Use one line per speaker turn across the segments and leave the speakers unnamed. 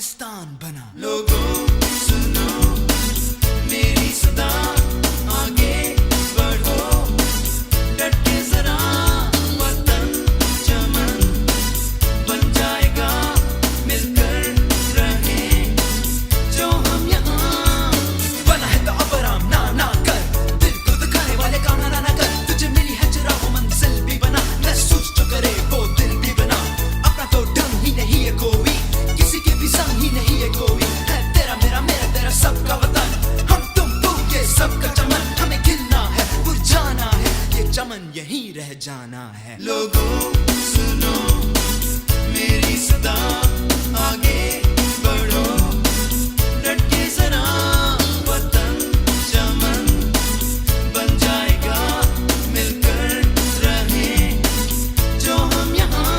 पाकिस्तान बना।
लोगों सुनो मेरी सदा, आगे बढ़ो डट के जरा, वतन चमन बन जाएगा, मिलकर रहें जो हम यहाँ।
बना है तो अब आराम ना ना कर, दिल को दुखाने वाले काम ना ना कर। तुझे मिली है जरा वो मंजिल भी बना, महसूस जो करे वो दिल भी बना। अपना तो ढंग ही नहीं है कोई, किसी के भी संग ही नहीं है कोई। है तेरा मेरा मेरा तेरा सबका वतन, हम तुम तू ये सबका चमन। हमें खिलना है मुरझाना है, ये चमन यहीं रह जाना है।
लोगों सुनो मेरी सदा, आगे बढ़ो डट के जरा, वतन चमन बन जाएगा, मिलकर रहें जो हम यहाँ।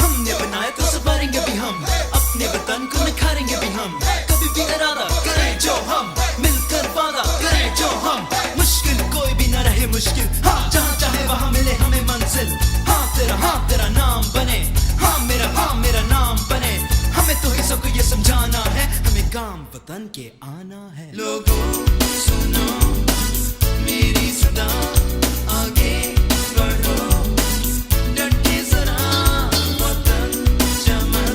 हमने बनाया तो संवारेंगे भी हम, अपने वतन को निखारेंगे भी हम। कभी भी इरादा करें जो हम, मिलकर वादा करें जो हम। मुश्किल कोई भी ना रहे मुश्किल, हाँ जहाँ चाहे वहाँ मिले हमें मंजिल। हाँ तेरा नाम बने, हाँ मेरा नाम बने। हमें तो ही सबको ये समझाना है, हमें काम वतन के आना है।
लोगों सुनो मेरी सदा, आगे बढ़ो डट के जरा, वतन चमन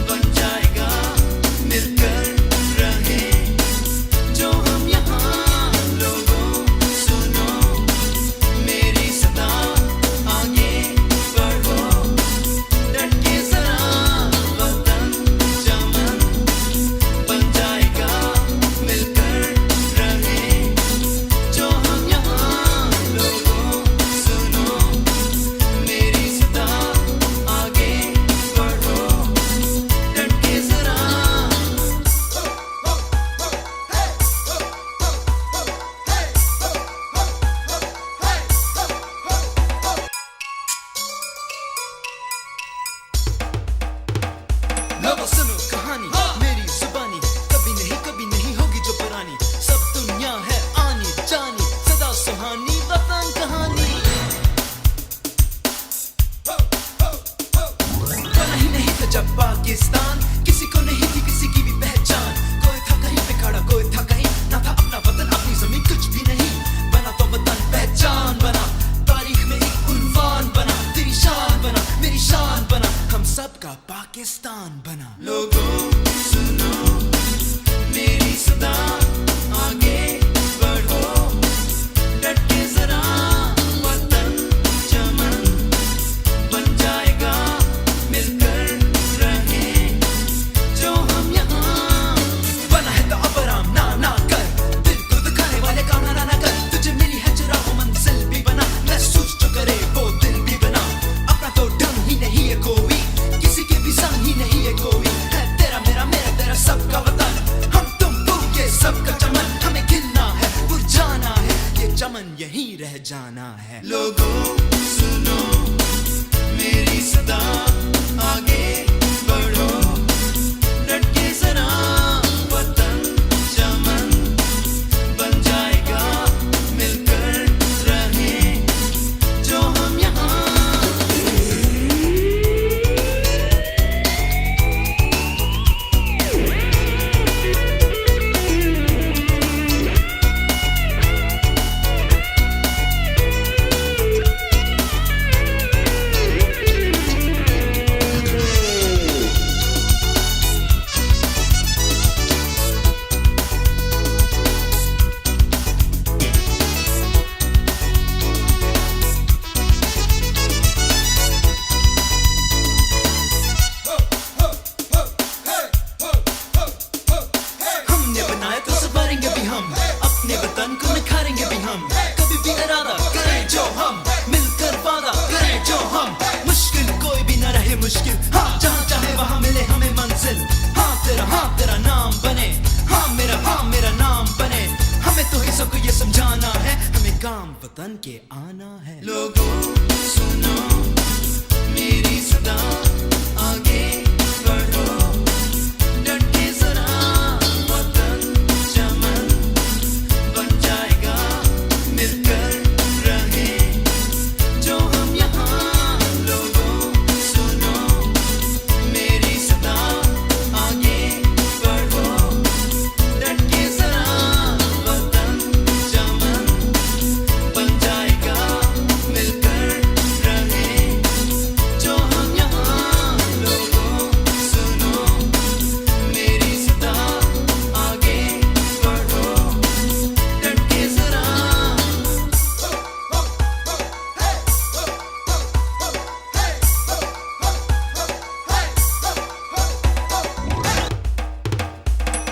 बन जाएगा, मिलकर रहें जो हम यहाँ। लोगों सुनो मेरी सदा, आगे बढ़ो डट के जरा, वतन चमन बन जाएगा, मिलकर रहें जो हम यहाँ। लोगों सुनो मेरी सदा, आगे बढ़ो डट के जरा।
लो सुनो कहानी मेरी जुबानी, कभी नहीं होगी जो पुरानी। सब दुनिया है आनी जानी, सदा सुहानी वतन कहानी। बना ही नहीं था जब पाकिस्तान, किसी को नहीं थी किसी की भी पहचान। कोई था कहीं पे खड़ा, कोई था कहीं ना था अपना वतन, अपनी जमीन कुछ भी नहीं। बना तो वतन पहचान बना, तारीख में एक उन्वान बना। तेरी शान बना, मेरी शान बना, हम सबका पाकिस्तान बना।
लोगों सुनो मेरी सदा, आगे बढ़ो डट के जरा, वतन चमन बन जाएगा, मिलकर रहें जो हम यहाँ।
बना है तो अब आराम ना ना कर, दिल को दुखाने वाले काम ना ना कर। तुझे मिली है जरा वो मंजिल भी बना, महसूस जो करे वो दिल भी बना। अपना तो ढंग ही नहीं है कोई, किसी के भी संग ही नहीं है कोई। है तेरा मेरा तेरा सबका वतन, हम तुम तू ये सबका चमन। हमें खिलना है मुरझाना है, ये चमन यहीं रह जाना है।
लोगों सुनो मेरी सदा, आगे बढ़ो डट के जरा, वतन चमन बन जाएगा, मिलकर रहें जो हम यहाँ।
वतन के आना है।
लोगों सुनो मेरी सदा, आगे बढ़ो डट के जरा, वतन चमन बन जाएगा, मिलकर रहे जो हम यहाँ। लोगों सुनो मेरी सदा, आगे बढ़ो डट के जरा, वतन चमन बन जाएगा, मिलकर रहे जो हम यहाँ। लोगों सुनो मेरी सदा, आगे बढ़ो डट के जरा।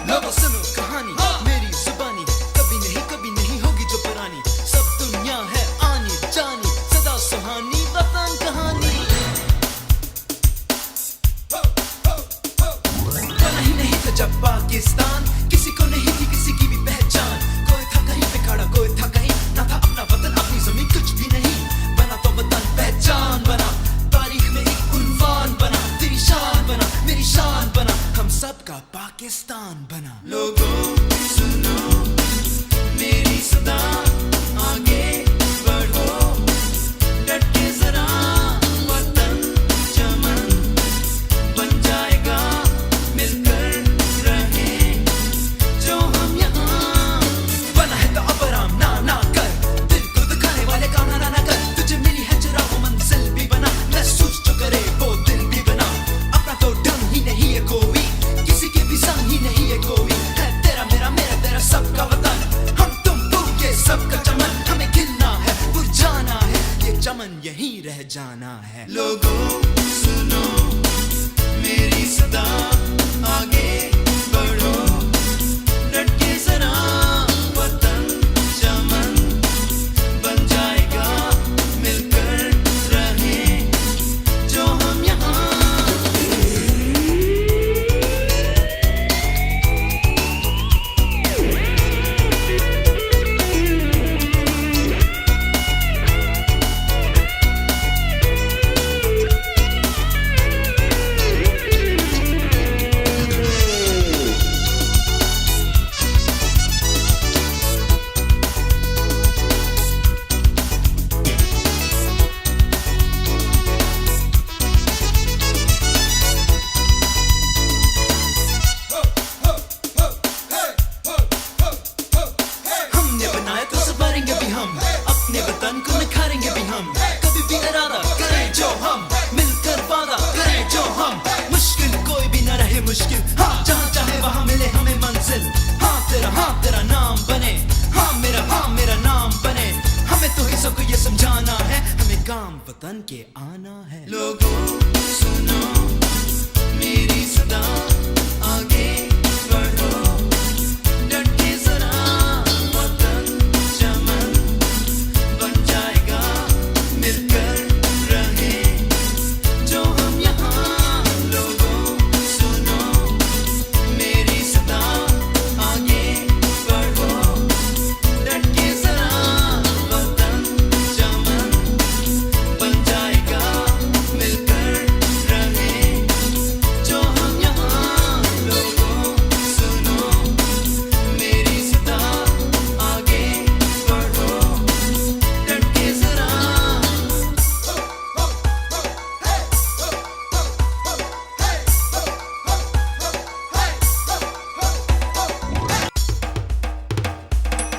लोगों सुनो कहानी मेरी जुबानी, कभी नहीं होगी जो पुरानी। सब दुनिया है आनी जानी, सदा सुहानी वतन कहानी। बना ही नहीं था जब पाकिस्तान, किसी को नहीं थी किसी की भी पहचान। कोई था कहीं पे खड़ा, कोई था कहीं, ना था अपना वतन अपनी जमीन कुछ भी नहीं। बना तो वतन पहचान बना, तारीख में एक उन्वान बना, तेरी शान बना मेरी शान बना, हम सबका पाकिस्तान बना।
लोगों सुनो मेरी सदा, आगे बढ़ो डट के जरा, वतन चमन बन जाएगा, मिलकर रहे जो हम यहाँ।
बना है तो अब आराम ना कर, दिल को दुखाने वाले काम ना कर। तुझे मिली है जरा वो मंजिल भी बना, महसूस जो करे वो दिल भी बना। अपना तो ढंग ही नहीं है कोई, किसी के भी संग ही नहीं है कोई। है तेरा मेरा मेरा तेरा सबका वतन, हम तुम के सबका चमन। हमें खिलना है मुरझाना है, ये चमन यहीं रह जाना है।
लोगों सुनो मेरी सदा, आगे बढ़ो डट के जरा, वतन चमन बन जाएगा, मिलकर रहे जो हम यहाँ।
हमने बनाया तो संवारेंगे भी हम, अपने वतन को निखारेंगे भी हम। कभी भी इरादा करें जो हम, मिलकर वादा करें जो हम। मुश्किल कोई भी न रहे मुश्किल, हाँ जहाँ चाहे वहाँ मिले हमें मंजिल। हाँ तेरा नाम बने, हाँ मेरा नाम बने। हमें तो ही सबको ये समझाना है, हमें काम वतन के आना है।
लोगों सुनो मेरी सदा, आगे बढ़ो डट के जरा, वतन चमन बन जाएगा, मिलकर रहे जो हम यहाँ। लोगों सुनो मेरी सदा, आगे बढ़ो डट के जरा, वतन चमन बन जाएगा, मिलकर रहे जो हम यहाँ। लोगों सुनो मेरी सदा, आगे बढ़ो डट के जरा।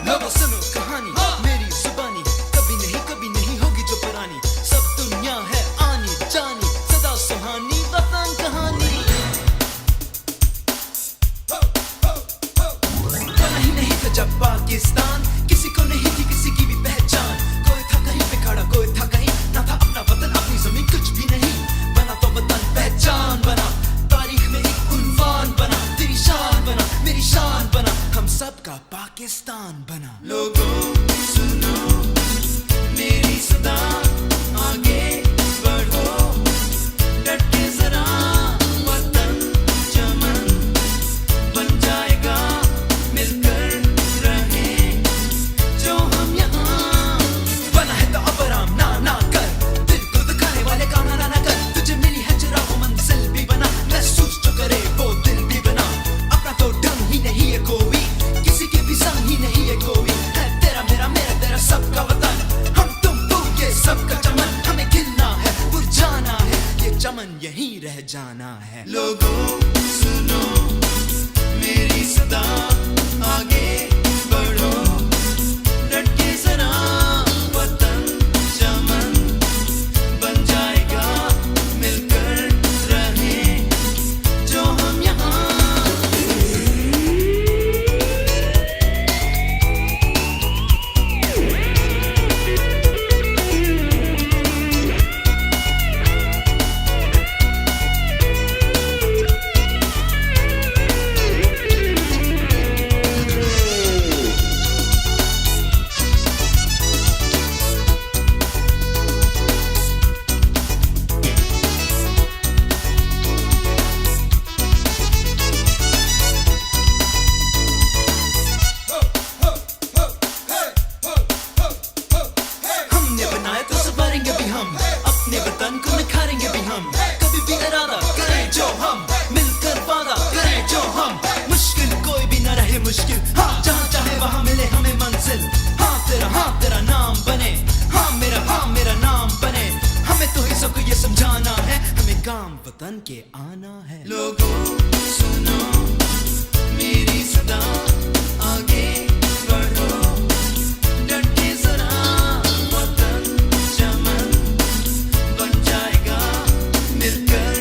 लोगों सुनो कहानी मेरी जुबानी, कभी नहीं होगी जो पुरानी। सब दुनिया है आनी जानी, सदा सुहानी वतन कहानी। बना ही नहीं था जब पाकिस्तान, किसी को नहीं थी किसी की भी पहचान। कोई था कहीं पे खड़ा, कोई था कहीं, ना था अपना वतन अपनी जमीन कुछ भी नहीं। बना तो वतन पहचान बना, तारीख में एक उन्वान बना, तेरी शान बना मेरी शान बना, हम सबका पाकिस्तान बना।
लोगों सुनो मेरी सदा, आगे बढ़ो डट के जरा, वतन चमन बन जाएगा, मिलकर रहे जो हम यहाँ।
बन के आना है।
लोगों सुनो मेरी सदा, आगे बढ़ो डट के जरा, वतन चमन बन जाएगा, मिलकर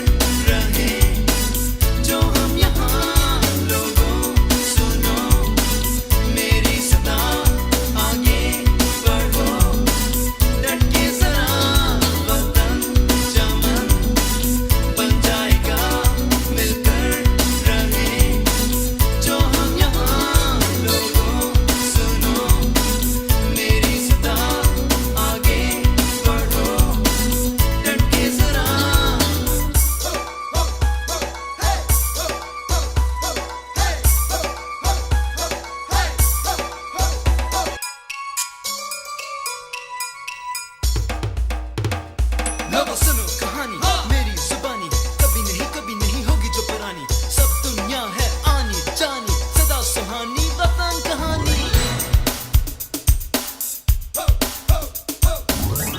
रहे जो हम यहाँ। लोगों सुनो मेरी सदा, आगे बढ़ो डट के जरा, वतन चमन बन जाएगा, मिलकर रहे जो हम यहाँ। लोगों सुनो मेरी सदा, आगे बढ़ो डट के जरा।
लोगों सुनो कहानी मेरी जुबानी, कभी नहीं होगी जो पुरानी। सब दुनिया है आनी जानी, सदा सुहानी वतन कहानी।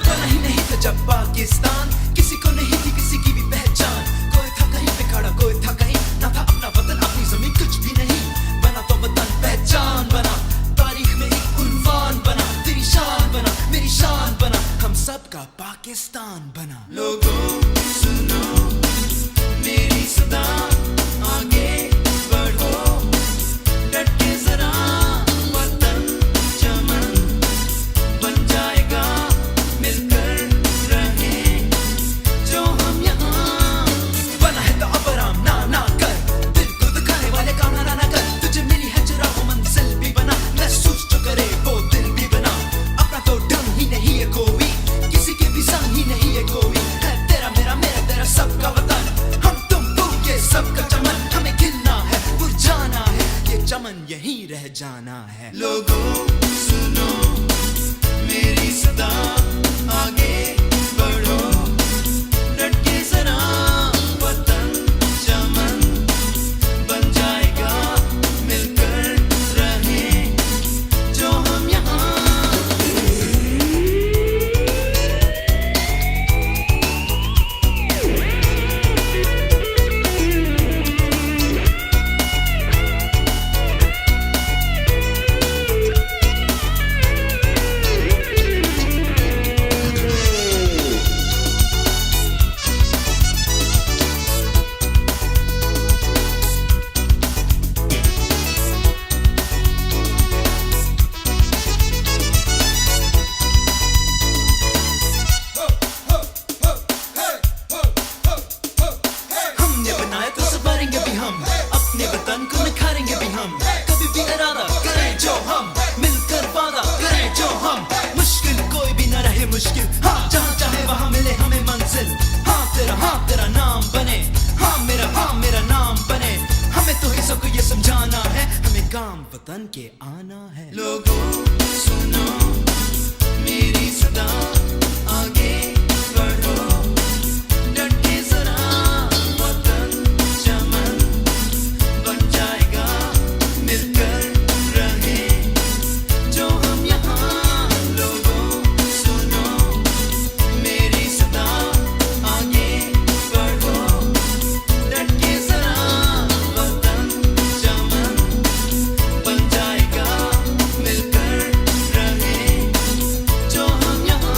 बना ही नहीं था जब पाकिस्तान, किसी को नहीं थी किसी की भी पहचान। कोई था कहीं पे खड़ा, कोई था कहीं, ना था अपना वतन अपनी जमीन कुछ भी नहीं। बना तो वतन पहचान बना, तारीख में एक उन्वान बना, तेरी शान बना मेरी शान बना, हम सबका पाकिस्तान बना।
लोगों सुनो मेरी सदा, आगे बढ़ो डट के जरा, वतन चमन बन जाएगा, मिलकर रहे जो हम यहाँ।
बना है तो अब आराम ना कर, दिल को दुखाने वाले काम ना कर। तुझे मिली है जो राह मंजिल भी बना, महसूस जो करे वो दिल भी बना। अपना तो ढंग ही नहीं है कोई, किसी के भी संग ही नहीं है कोई। है तेरा मेरा मेरा तेरा सबका वतन, हम तुम तू के सबका चमन। हमें खिलना है मुरझाना है, ये चमन यहीं रह जाना है।
लोगों सुनो मेरी सदा, आगे बढ़ो डट के जरा, वतन चमन बन जाएगा, मिलकर रहे जो हम यहाँ।
हमने बनाया तो संवारेंगे भी हम, अपने वतन को निखारेंगे भी हम। कभी भी इरादा करें जो हम, मिलकर वादा करें जो हम। मुश्किल कोई भी ना रहे मुश्किल, हाँ जहाँ चाहे वहाँ मिले हमें मंजिल। हाँ तेरा नाम बने, हाँ मेरा नाम बने। हमें तो ही सबको ये समझाना है, हमें काम वतन के आना है।
लोगों सुनो मेरी सदा, आगे बढ़ो डट के जरा, वतन चमन बन जाएगा, मिलकर रहे जो हम यहाँ। लोगों सुनो मेरी सदा, आगे बढ़ो डट के जरा, वतन चमन बन जाएगा, मिलकर रहे जो हम यहाँ।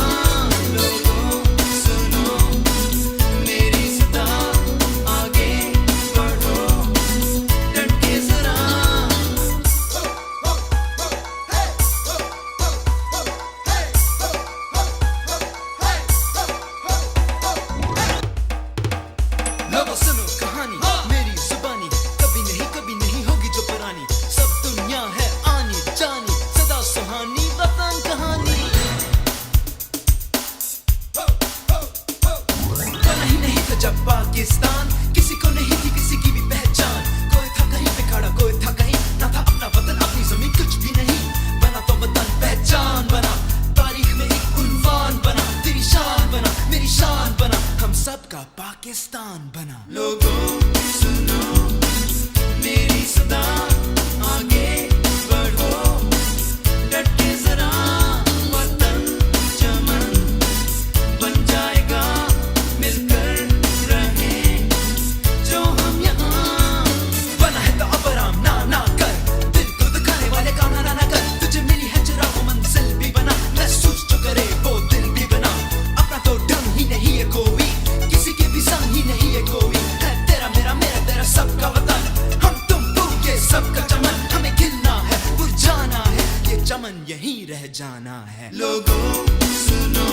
रह जाना है।
लोगों सुनो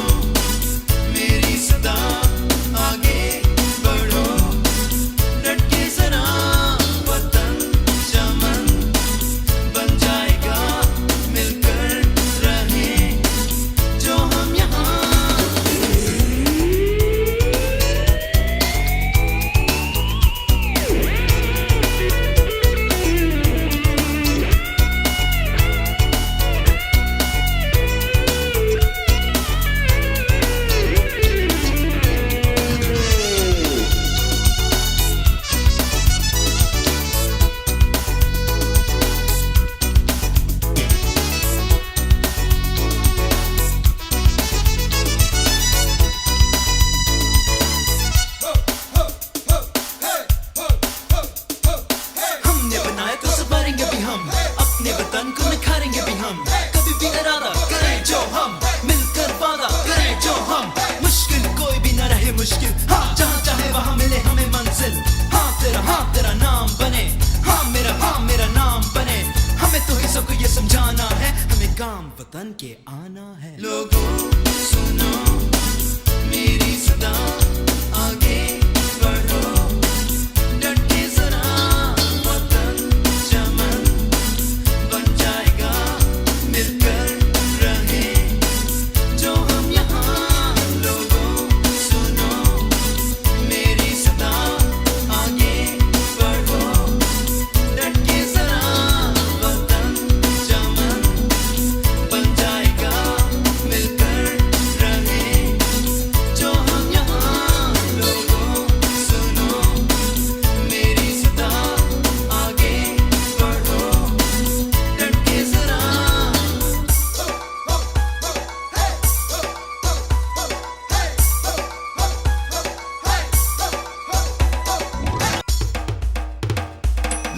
मेरी सदा, आगे बढ़ो डट के जरा, वतन चमन बन जाएगा, मिलकर रहें जो हम यहाँ।
हमने बनाया तो संवारेंगे भी हम, अपने वतन को निखारेंगे भी हम। कभी भी इरादा करें जो हम, मिलकर वादा करें जो हम। मुश्किल कोई भी न रहे मुश्किल, हाँ जहाँ चाहे वहाँ मिले हमें मंजिल। हाँ तेरा नाम बने, हाँ मेरा नाम बने। हमें तो ही सबको ये समझाना है, हमें काम वतन के आना है।
लोगों सुनो मेरी सदा, आगे बढ़ो डट के जरा, वतन चमन बन जाएगा, मिलकर रहें जो हम यहाँ। लोगों सुनो मेरी सदा, आगे बढ़ो डट के जरा, वतन चमन बन जाएगा, मिलकर रहें जो हम यहाँ। लोगों सुनो मेरी सदा, आगे बढ़ो डट के जरा।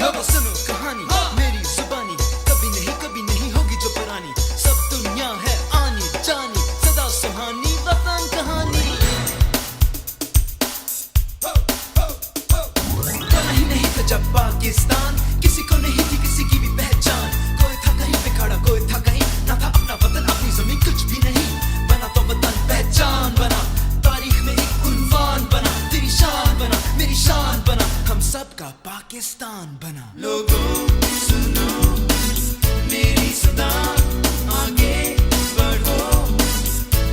लोगों सुनो कहानी मेरी जुबानी, कभी नहीं होगी जो पुरानी। सब दुनिया है आनी जानी, सदा सुहानी वतन कहानी। बना ही नहीं था जब पाकिस्तान, किसी को नहीं थी किसी की भी पहचान। कोई था कहीं पे खड़ा, कोई था कहीं, ना था अपना वतन अपनी जमीन कुछ भी नहीं। बना तो वतन पहचान बना, तारीख में एक उन्वान बना। तेरी शान बना, मेरी शान बना, हम सबका पाकिस्तान बना।
लोगों सुनो मेरी सदा, आगे बढ़ो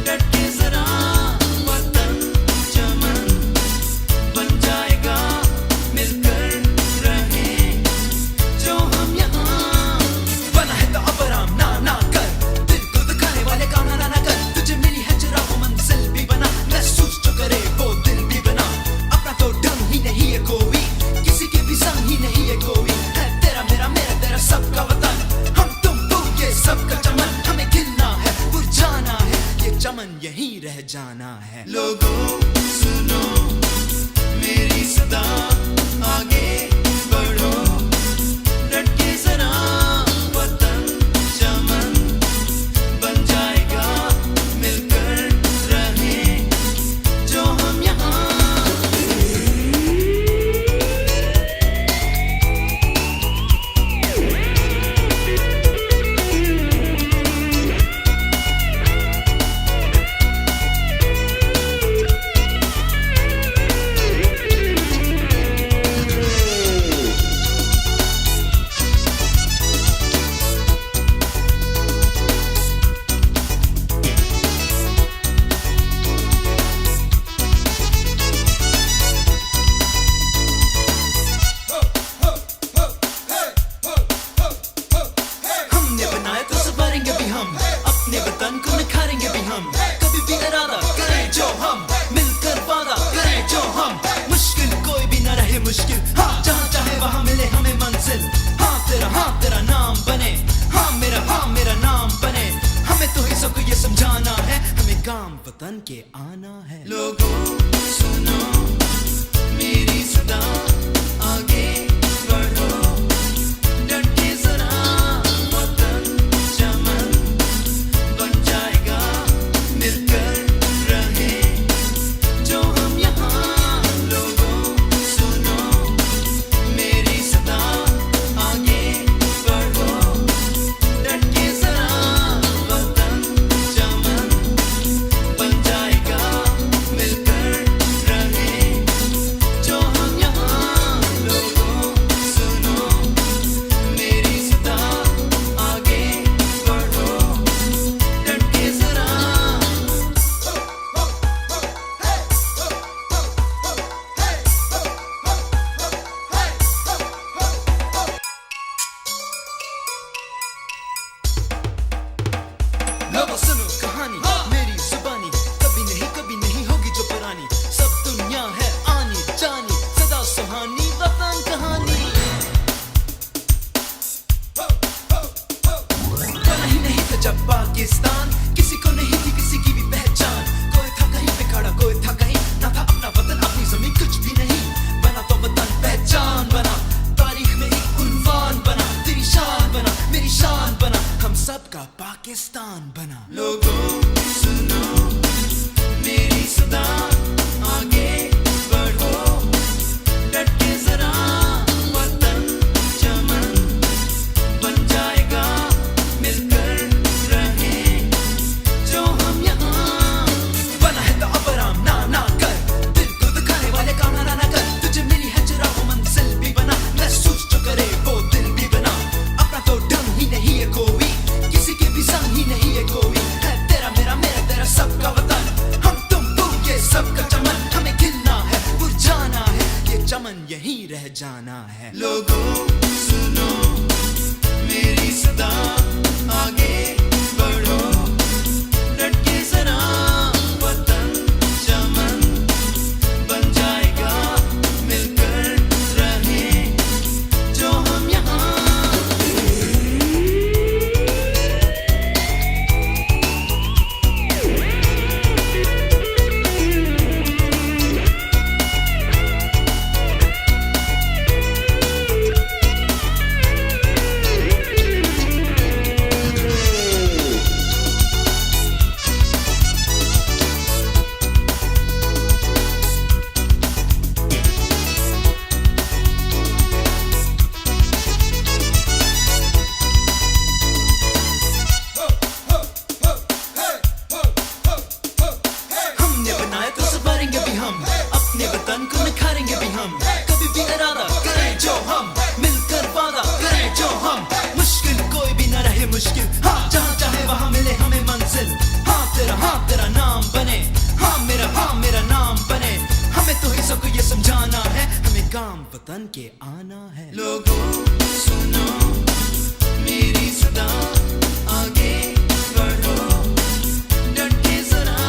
डट के जरा, वतन चमन बन जाएगा, मिलकर रहें जो हम यहाँ।
बना है तो अब आराम ना कर, दिल को दुखाने वाले काम ना कर। तुझे मिली है जरा वो मंजिल भी बना, महसूस जो करे वो दिल भी बना। अपना तो ढंग ही नहीं है कोई, किसी के भी संग ही नहीं है कोई। है तेरा मेरा तेरा सबका वतन, हम तुम वो ये सबका चमन। हमें खिलना है मुरझाना है, ये चमन यहीं रह जाना है।
लोगों सुनो मेरी सदा, आगे बढ़ो डट के जरा, वतन चमन बन जाएगा, मिलकर रहें जो हम यहाँ।
हमने बनाया तो संवारेंगे भी हम, अपने वतन को निखारेंगे भी हम। कभी भी इरादा करें जो हम, मिलकर वादा करें जो हम। मुश्किल कोई भी न रहे मुश्किल, हाँ जहाँ चाहे वहाँ मिले हमें मंजिल। हाँ तेरा नाम बने, हाँ मेरा नाम बने। हमें तो ही सबको ये समझाना है, हमें काम वतन के आना है।
लोगों सुनो मेरी सदा, आगे बढ़ो डट के जरा, वतन चमन बन जाएगा, मिलकर रहें जो हम यहाँ। लोगों सुनो मेरी सदा, आगे बढ़ो डट के जरा,
पाकिस्तान, किसी को नहीं थी किसी की भी पहचान। कोई था कहीं पे खड़ा, कोई था कहीं, ना था अपना वतन अपनी जमीन कुछ भी नहीं। बना तो वतन पहचान बना, तारीख में एक उन्वान बना, तेरी शान बना मेरी शान बना, हम सब का पाकिस्तान बना। लोगों सुनो मेरी सदा, आगे बढ़ो डट के जरा, वतन चमन बन जाएगा, मिलकर रहें जो हम यहाँ। बना है तो अब आराम ना ना कर, दिल को दुखाने वाले काम ना ना कर। तुझे मिली है जरा वो मंजिल भी बना, महसूस जो करे वो दिल भी बना। अपना तो ढंग ही नहीं है कोई, किसी के भी संग ही नहीं है कोई। है तेरा मेरा मेरा तेरा सबका वतन, हम तुम तू ये सबका चमन। हमें खिलना है मुरझाना है, ये चमन यहीं रह जाना है। लोगों सुनो मेरी सदा, आगे बढ़ो डट के जरा, वतन चमन बन जाएगा, मिलकर रहें जो हम यहाँ। हमने बनाया तो संवारेंगे भी हम, अपने वतन को निखारेंगे भी हम। कभी भी इरादा करें जो हम, मिलकर वादा करें जो हम। मुश्किल कोई भी ना रहे मुश्किल, हाँ जहाँ चाहे वहाँ मिले हमें मंजिल। हाँ तेरा नाम बने, हाँ मेरा नाम बने। हमें तो ही सबको ये समझाना है, हमें काम वतन के आना है। लोगों सुनो मेरी सदा, आगे बढ़ो डट के जरा,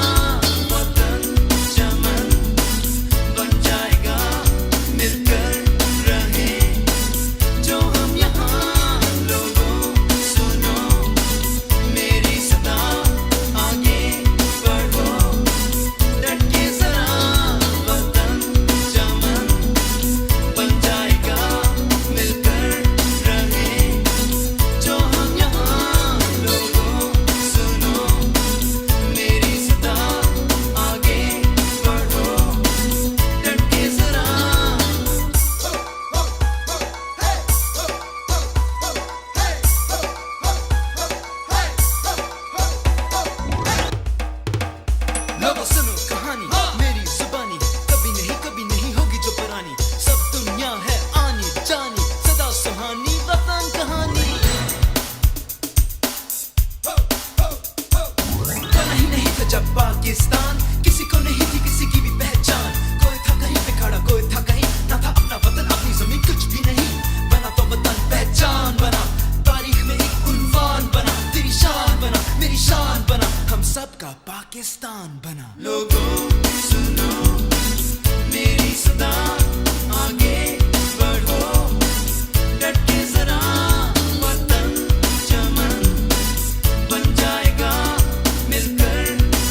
वतन चमन बन जाएगा, मिलकर रहें जो हम यहाँ। लोगों सुनो मेरी सदा, आगे बढ़ो डट के जरा, वतन चमन बन जाएगा, मिलकर रहें जो हम यहाँ। लोगों सुनो मेरी सदा, आगे बढ़ो डट के जरा। लोगों सुनो कहानी मेरी जुबानी, कभी नहीं होगी जो पुरानी। सब दुनिया है आनी जानी, सदा सुहानी वतन कहानी। बना ही नहीं था जब पाकिस्तान, किसी को नहीं थी किसी की भी पहचान। कोई था कहीं पे खड़ा, कोई था कहीं, ना था अपना वतन अपनी जमीन कुछ भी नहीं। बना तो वतन पहचान बना, तारीख में एक उन्वान बना, तेरी शान बना मेरी शान बना, हम सब का पाकिस्तान बना। लोगों सुनो मेरी सदा, आगे बढ़ो डट के जरा, वतन चमन बन जाएगा, मिलकर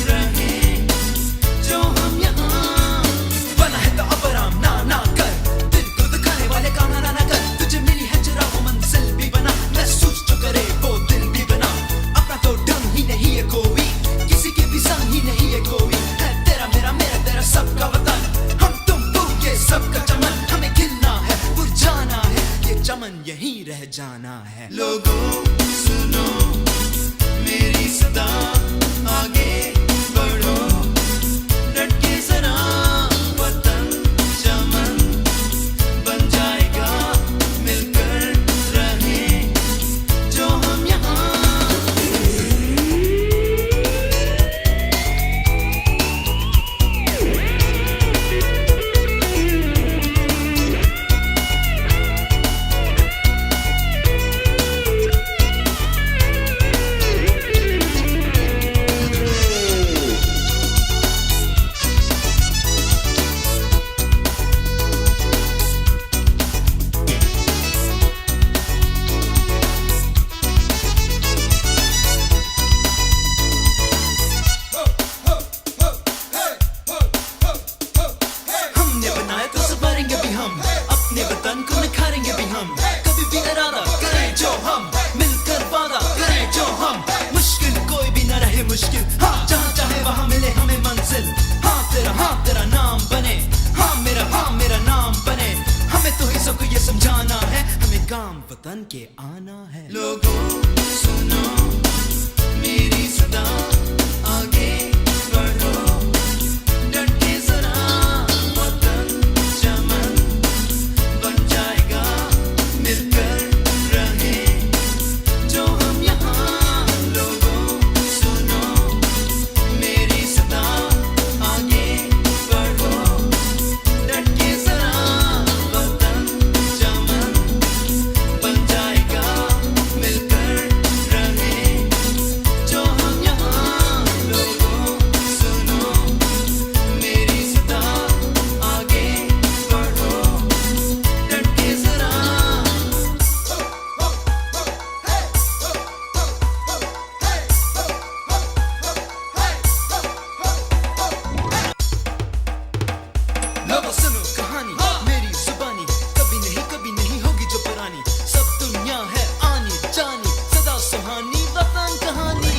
रहें जो हम यहाँ। बना है तो अब आराम ना ना कर, दिल को दुखाने वाले काम ना ना कर। तुझे मिली है जरा वो मंजिल भी बना, महसूस जो करे वो दिल भी बना। अपना तो ढंग ही नहीं है कोई, किसी के भी संग ही नहीं है कोई। है के आना है।
लोगों सुनो मेरी सदा, आगे बढ़ो डट के जरा, वतन चमन बन जाएगा, मिलकर रहे जो हम यहाँ। लोगों सुनो मेरी सदा, आगे बढ़ो डट के जरा, वतन चमन बन जाएगा, मिलकर रहे जो हम यहाँ। लोगों सुनो मेरी सदा, आगे बढ़ो डट के जरा।
लोगों सुनो कहानी मेरी जुबानी, कभी नहीं होगी जो पुरानी। सब दुनिया है आनी जानी, सदा सुहानी वतन कहानी।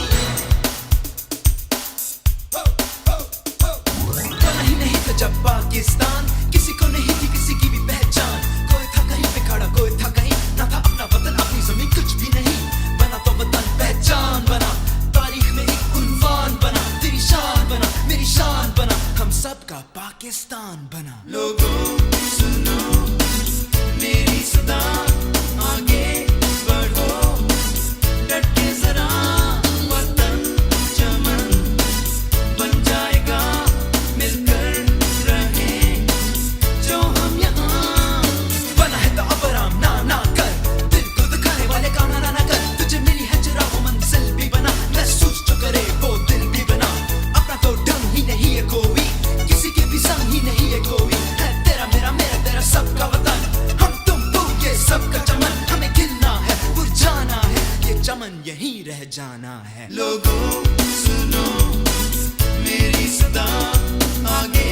बना ही नहीं था जब पाकिस्तान, किसी को नहीं थी किसी की भी पहचान। कोई था कहीं पे खड़ा, कोई था कहीं, ना था अपना वतन अपनी जमीन कुछ भी नहीं। बना तो वतन पहचान बना, तारीख में एक उन्वान बना। तेरी शान बना, मेरी शान बना, हम सबका पाकिस्तान बना।
लोगों सुनो मेरी सदा, आगे बढ़ो डट के जरा, वतन चमन बन जाएगा, मिलकर रहे जो हम यहाँ।
बना है तो अब आराम ना कर, दिल को दुखाने वाले काम ना कर। तुझे मिली है जरा वो मंजिल भी बना, महसूस जो करे वो दिल भी बना। अपना तो ढंग ही नहीं है कोई, किसी के भी संग ही नहीं है कोई। है तेरा मेरा मेरा तेरा सबका वतन, हम तुम तू ये सबका चमन। हमें खिलना है मुरझाना है, ये चमन यहीं रह जाना है।
लोगों सुनो मेरी सदा, आगे